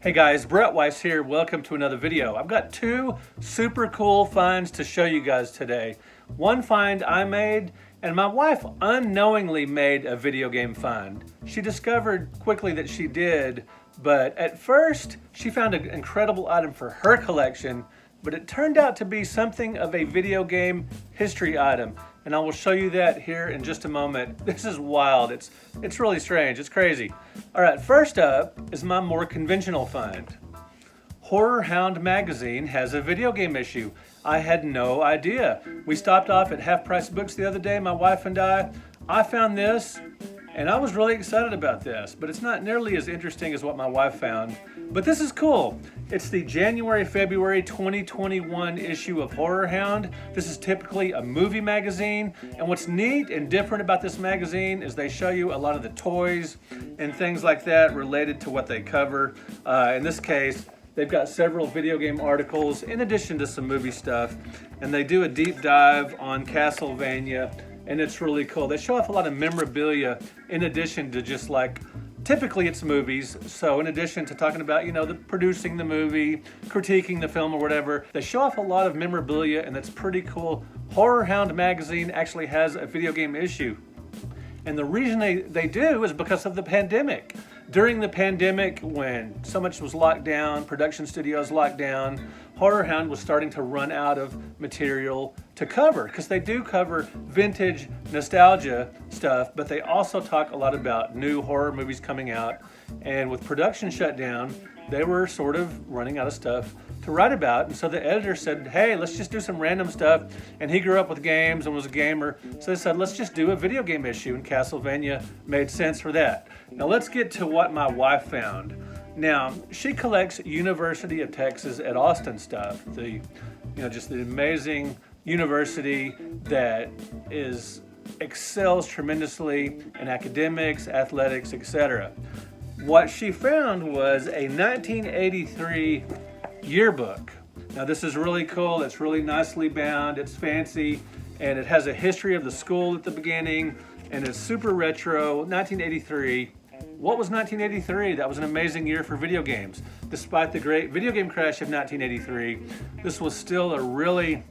Hey guys, Brett Weiss here. Welcome to another video. I've got two super cool finds to show you guys today. One find I made, and my wife unknowingly made a video game find. She discovered quickly that she did, but at first she found an incredible item for her collection, but it turned out to be something of a video game history item. And I will show you that here in just a moment. This is wild. It's really strange. It's crazy. All right, first up is my more conventional find. Hound magazine has a video game issue. I had no idea. We stopped off at Half Price Books the other day, my wife and I. I found this, and I was really excited about this, but it's not nearly as interesting as what my wife found. But this is cool. It's the January-February 2021 issue of Hound. This is typically a movie magazine, and what's neat and different about this magazine is they show you a lot of the toys and things like that related to what they cover. In this case, they've got several video game articles in addition to some movie stuff, and they do a deep dive on Castlevania, and it's really cool. They show off a lot of memorabilia in addition to just like, typically it's movies. So in addition to talking about, the producing the movie, critiquing the film or whatever, they show off a lot of memorabilia, and that's pretty cool. Hound magazine actually has a video game issue. And the reason they do is because of the pandemic. During the pandemic, when so much was locked down, production studios locked down, Hound was starting to run out of material to cover, because they do cover vintage nostalgia stuff, but they also talk a lot about new horror movies coming out. And with production shut down, they were sort of running out of stuff to write about. And so the editor said, hey, let's just do some random stuff. And he grew up with games and was a gamer. So they said, let's just do a video game issue. And Castlevania made sense for that. Now let's get to what my wife found. Now, she collects University of Texas at Austin stuff. Just the amazing university that excels tremendously in academics, athletics, etc. What she found was a 1983 yearbook. Now this is really cool. It's really nicely bound. It's fancy, and it has a history of the school at the beginning, and it's super retro. 1983. What was 1983? That was an amazing year for video games. Despite the great video game crash of 1983, this was still a really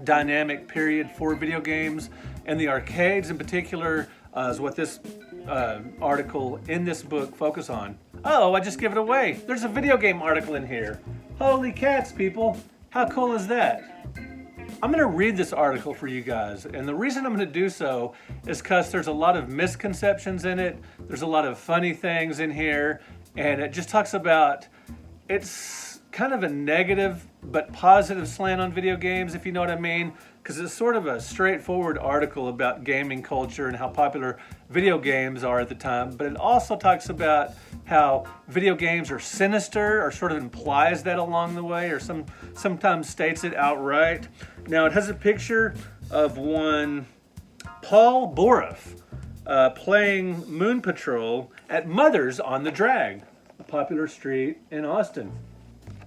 dynamic period for video games, and the arcades in particular is what this article in this book focus on. Oh, I just give it away. There's a video game article in here. Holy cats, people. How cool is that? I'm going to read this article for you guys, and the reason I'm going to do so is because there's a lot of misconceptions in it. There's a lot of funny things in here, and it just talks about, it's kind of a negative but positive slant on video games, if you know what I mean, because it's sort of a straightforward article about gaming culture and how popular video games are at the time, but it also talks about how video games are sinister, or sort of implies that along the way, or sometimes states it outright. Now it has a picture of one Paul Borough playing Moon Patrol at Mother's on the Drag, a popular street in Austin.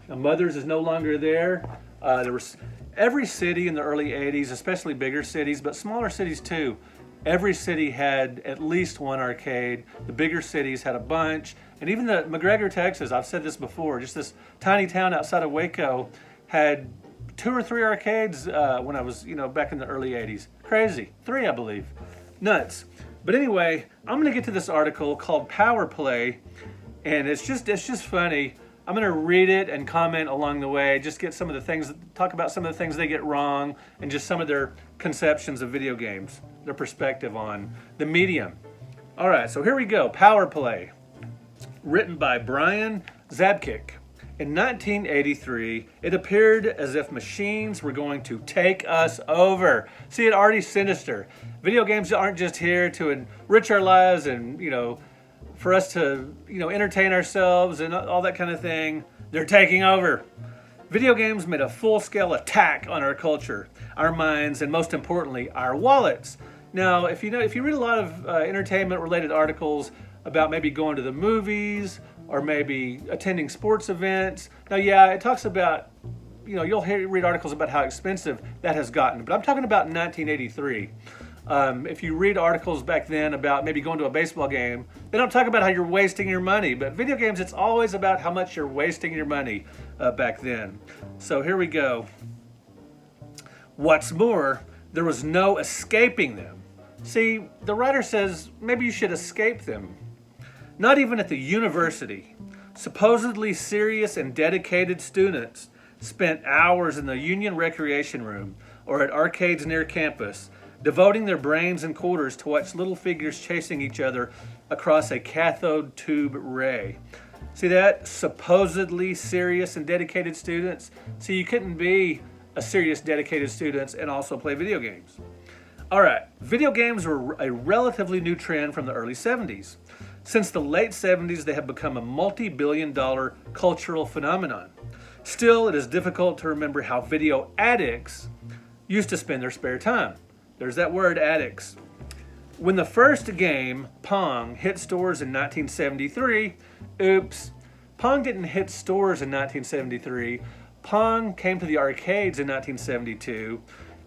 Now Mother's is no longer there. There was every city in the early 80s, especially bigger cities, but smaller cities too. Every city had at least one arcade. The bigger cities had a bunch. And even the McGregor, Texas, I've said this before, just this tiny town outside of Waco had 2 or 3 arcades when I was, back in the early 80s. Crazy. 3, I believe. Nuts. But anyway, I'm going to get to this article called Power Play, and it's just funny. I'm going to read it and comment along the way, just get some of the things, talk about some of the things they get wrong, and just some of their conceptions of video games, their perspective on the medium. All right, so here we go. Power Play, written by Brian Zabkick. In 1983, it appeared as if machines were going to take us over. See, it already sinister. Video games aren't just here to enrich our lives and, for us to, entertain ourselves and all that kind of thing. They're taking over. Video games made a full-scale attack on our culture, our minds, and most importantly, our wallets. Now, if you read a lot of entertainment-related articles about maybe going to the movies or maybe attending sports events, now, yeah, it talks about, you'll read articles about how expensive that has gotten, but I'm talking about 1983. If you read articles back then about maybe going to a baseball game, They don't talk about how you're wasting your money, but video games, it's always about how much you're wasting your money back then. So here we go. What's more, there was no escaping them. See, the writer says maybe you should escape them. Not even at the university. Supposedly serious and dedicated students spent hours in the Union Recreation Room or at arcades near campus, devoting their brains and quarters to watch little figures chasing each other across a cathode tube ray. See that? Supposedly serious and dedicated students. See, you couldn't be a serious, dedicated student and also play video games. All right, video games were a relatively new trend from the early 70s. Since the late 70s, they have become a multi-billion-dollar cultural phenomenon. Still, it is difficult to remember how video addicts used to spend their spare time. There's that word, addicts. When the first game, Pong, hit stores in 1973, oops, Pong didn't hit stores in 1973. Pong came to the arcades in 1972.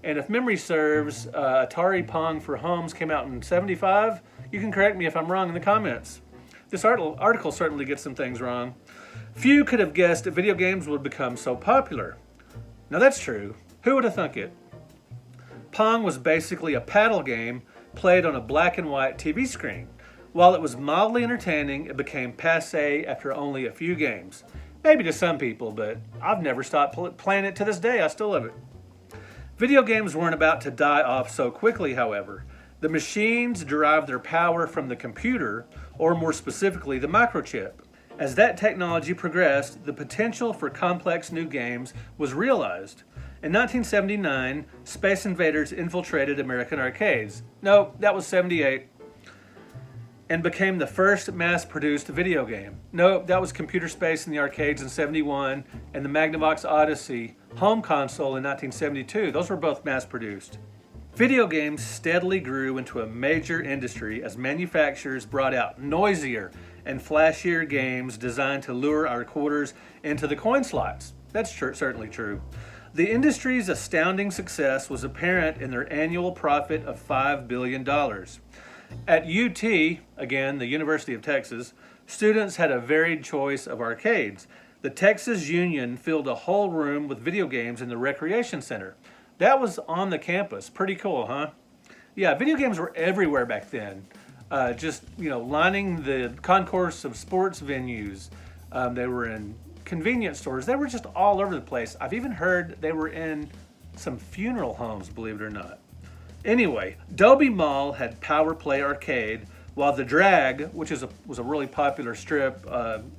And if memory serves, Atari Pong for Homes came out in 75. You can correct me if I'm wrong in the comments. This article certainly gets some things wrong. Few could have guessed that video games would become so popular. Now that's true. Who would have thunk it? Pong was basically a paddle game played on a black and white TV screen. While it was mildly entertaining, it became passé after only a few games. Maybe to some people, but I've never stopped playing it to this day. I still love it. Video games weren't about to die off so quickly, however. The machines derived their power from the computer, or more specifically, the microchip. As that technology progressed, the potential for complex new games was realized. In 1979, Space Invaders infiltrated American arcades. No, that was 78. And became the first mass-produced video game. No, that was Computer Space in the arcades in 71 and the Magnavox Odyssey home console in 1972. Those were both mass-produced. Video games steadily grew into a major industry as manufacturers brought out noisier and flashier games designed to lure our quarters into the coin slots. That's certainly true. The industry's astounding success was apparent in their annual profit of $5 billion. At UT, again, the University of Texas, students had a varied choice of arcades. The Texas Union filled a whole room with video games in the recreation center. That was on the campus. Pretty cool, huh? Yeah, video games were everywhere back then. Just, lining the concourse of sports venues. They were in convenience stores. They were just all over the place. I've even heard they were in some funeral homes, believe it or not. Anyway, Dobie Mall had Power Play Arcade, while The Drag, which was a really popular strip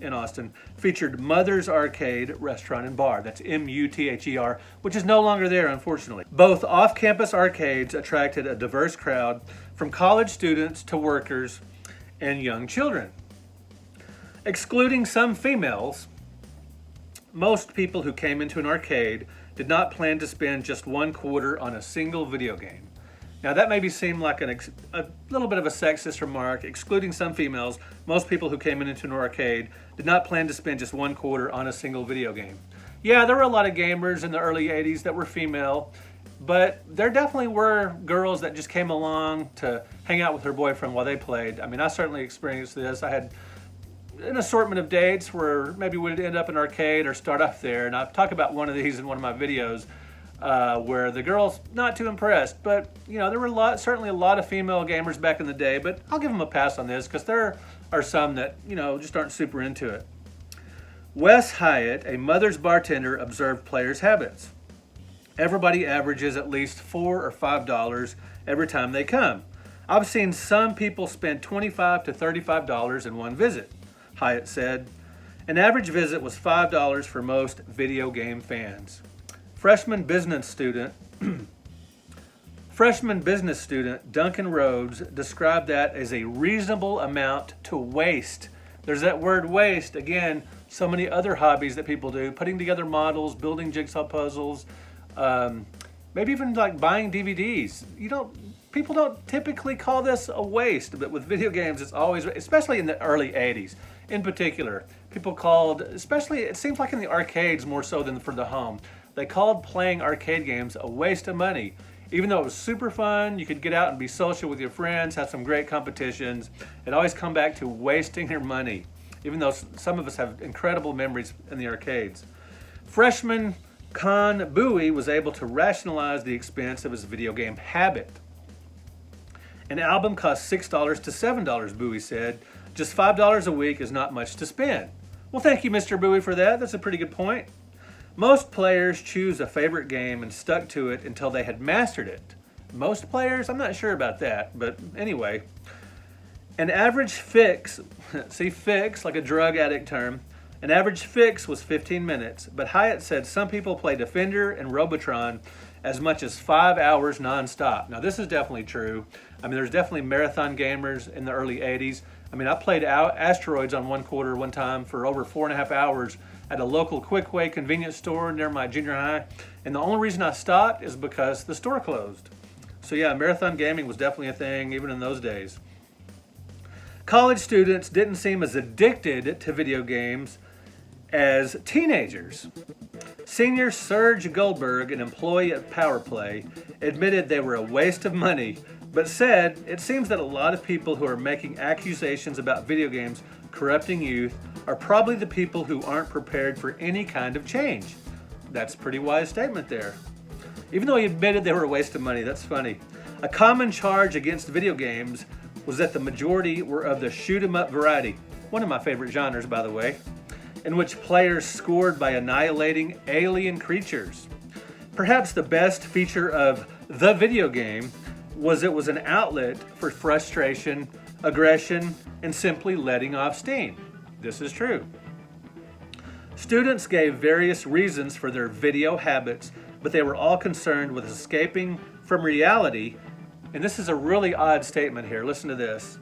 in Austin, featured Mother's Arcade, Restaurant and Bar. That's M-U-T-H-E-R, which is no longer there, unfortunately. Both off-campus arcades attracted a diverse crowd, from college students to workers and young children. Excluding some females, most people who came into an arcade did not plan to spend just one quarter on a single video game. Now that maybe seem like a little bit of a sexist remark. Excluding some females, most people who came into an arcade did not plan to spend just one quarter on a single video game. Yeah, there were a lot of gamers in the early 80s that were female, but there definitely were girls that just came along to hang out with her boyfriend while they played. I mean, I certainly experienced this. I had an assortment of dates where maybe we'd end up in an arcade or start up there, and I'll talk about one of these in one of my videos. Where the girls not too impressed, but there were certainly a lot of female gamers back in the day, but I'll give them a pass on this because there are some that just aren't super into it. Wes Hyatt, a Mother's bartender, observed players' habits. Everybody averages at least $4 or $5 every time they come. I've seen some people spend $25 to $35 in one visit, Hyatt said. An average visit was $5 for most video game fans. Freshman business student Duncan Rhodes described that as a reasonable amount to waste. There's that word waste. Again, so many other hobbies that people do, putting together models, building jigsaw puzzles, maybe even like buying DVDs. People don't typically call this a waste, but with video games, it's always, especially in the early 80s in particular, people called, especially it seems like in the arcades more so than for the home, they called playing arcade games a waste of money. Even though it was super fun, you could get out and be social with your friends, have some great competitions, it always come back to wasting your money, even though some of us have incredible memories in the arcades. Freshman Con Bowie was able to rationalize the expense of his video game habit. An album costs $6 to $7, Bowie said. Just $5 a week is not much to spend. Well, thank you, Mr. Bowie, for that. That's a pretty good point. Most players choose a favorite game and stuck to it until they had mastered it. Most players? I'm not sure about that, but anyway. An average fix, see fix, like a drug addict term, an average fix was 15 minutes, but Hyatt said some people play Defender and Robotron as much as 5 hours nonstop. Now this is definitely true. I mean, there's definitely marathon gamers in the early 80s. I mean, I played Asteroids on one time for over 4.5 hours at a local Quickway convenience store near my junior high. And the only reason I stopped is because the store closed. So yeah, marathon gaming was definitely a thing even in those days. College students didn't seem as addicted to video games as teenagers. Senior Serge Goldberg, an employee at PowerPlay, admitted they were a waste of money, but said it seems that a lot of people who are making accusations about video games corrupting youth are probably the people who aren't prepared for any kind of change. That's a pretty wise statement there. Even though he admitted they were a waste of money, that's funny. A common charge against video games was that the majority were of the shoot-'em-up variety, one of my favorite genres, by the way, in which players scored by annihilating alien creatures. Perhaps the best feature of the video game was it was an outlet for frustration, aggression, and simply letting off steam. This is true. Students gave various reasons for their video habits, but they were all concerned with escaping from reality, and this is a really odd statement here, listen to this,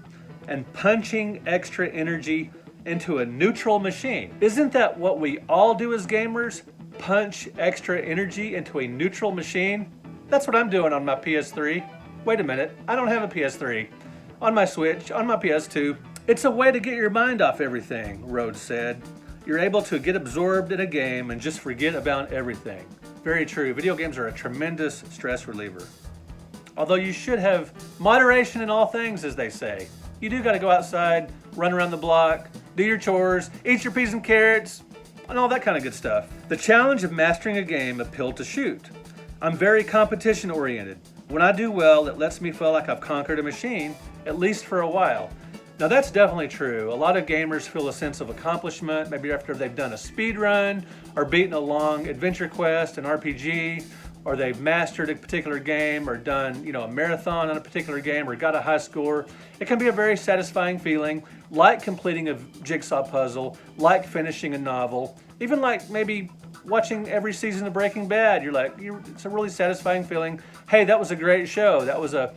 and punching extra energy into a neutral machine. Isn't that what we all do as gamers? Punch extra energy into a neutral machine? That's what I'm doing on my PS3. Wait a minute, I don't have a PS3. On my Switch, on my PS2. It's a way to get your mind off everything, Rhodes said. You're able to get absorbed in a game and just forget about everything. Very true, video games are a tremendous stress reliever. Although you should have moderation in all things, as they say. You do gotta go outside, run around the block, do your chores, eat your peas and carrots, and all that kind of good stuff. The challenge of mastering a game appealed to Shoot. I'm very competition oriented. When I do well, it lets me feel like I've conquered a machine, at least for a while. Now that's definitely true. A lot of gamers feel a sense of accomplishment, maybe after they've done a speed run, or beaten a long adventure quest, an RPG, or they've mastered a particular game, or done, a marathon on a particular game, or got a high score. It can be a very satisfying feeling, like completing a jigsaw puzzle, like finishing a novel, even like maybe watching every season of Breaking Bad. It's a really satisfying feeling. Hey, that was a great show. That was a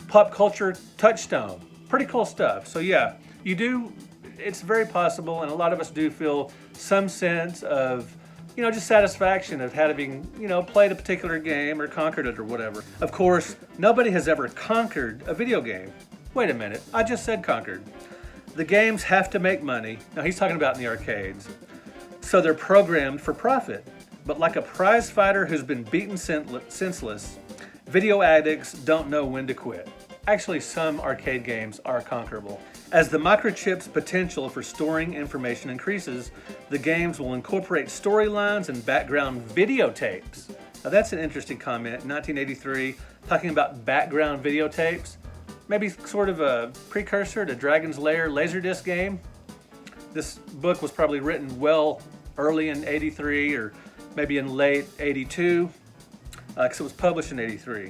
pop culture touchstone. Pretty cool stuff. So yeah, it's very possible, and a lot of us do feel some sense of just satisfaction of having, played a particular game or conquered it or whatever. Of course, nobody has ever conquered a video game. Wait a minute, I just said conquered. The games have to make money. Now he's talking about in the arcades. So they're programmed for profit. But like a prize fighter who's been beaten senseless, video addicts don't know when to quit. Actually, some arcade games are conquerable. As the microchip's potential for storing information increases, the games will incorporate storylines and background videotapes. Now that's an interesting comment. 1983, talking about background videotapes. Maybe sort of a precursor to Dragon's Lair Laserdisc game. This book was probably written well early in 83 or maybe in late 82, because it was published in 83.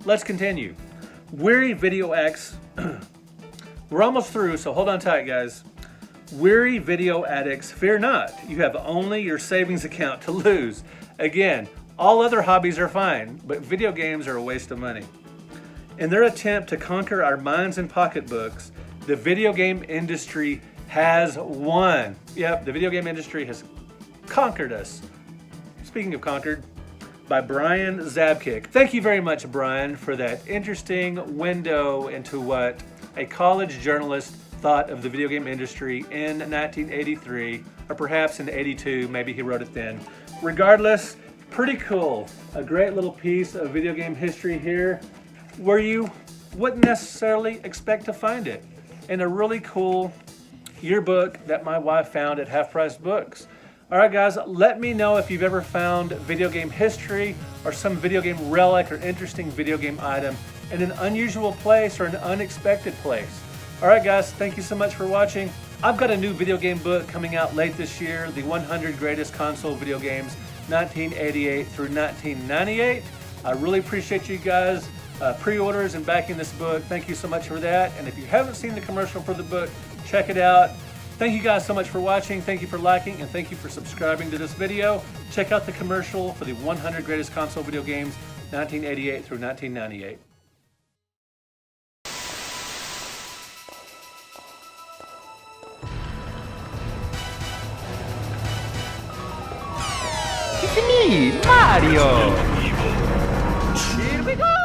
Let's continue. Weary video addicts, we're almost through, so hold on tight, guys. Weary video addicts, fear not. You have only your savings account to lose. Again, all other hobbies are fine, but video games are a waste of money. In their attempt to conquer our minds and pocketbooks, the video game industry has won. Yep, the video game industry has conquered us. Speaking of conquered, by Brian Zabkick. Thank you very much, Brian, for that interesting window into what a college journalist thought of the video game industry in 1983, or perhaps in 82, maybe he wrote it then. Regardless, Pretty cool. A great little piece of video game history here where you wouldn't necessarily expect to find it. And a really cool yearbook that my wife found at Half Price Books. All right, guys, let me know if you've ever found video game history or some video game relic or interesting video game item in an unusual place or an unexpected place. All right, guys, thank you so much for watching. I've got a new video game book coming out late this year, the 100 Greatest Console Video Games, 1988 through 1998. I really appreciate you guys pre-orders and backing this book. Thank you so much for that. And if you haven't seen the commercial for the book, check it out. Thank you guys so much for watching. Thank you for liking, and thank you for subscribing to this video. Check out the commercial for the 100 Greatest Console Video Games, 1988 through 1998. It's me, Mario! Here we go!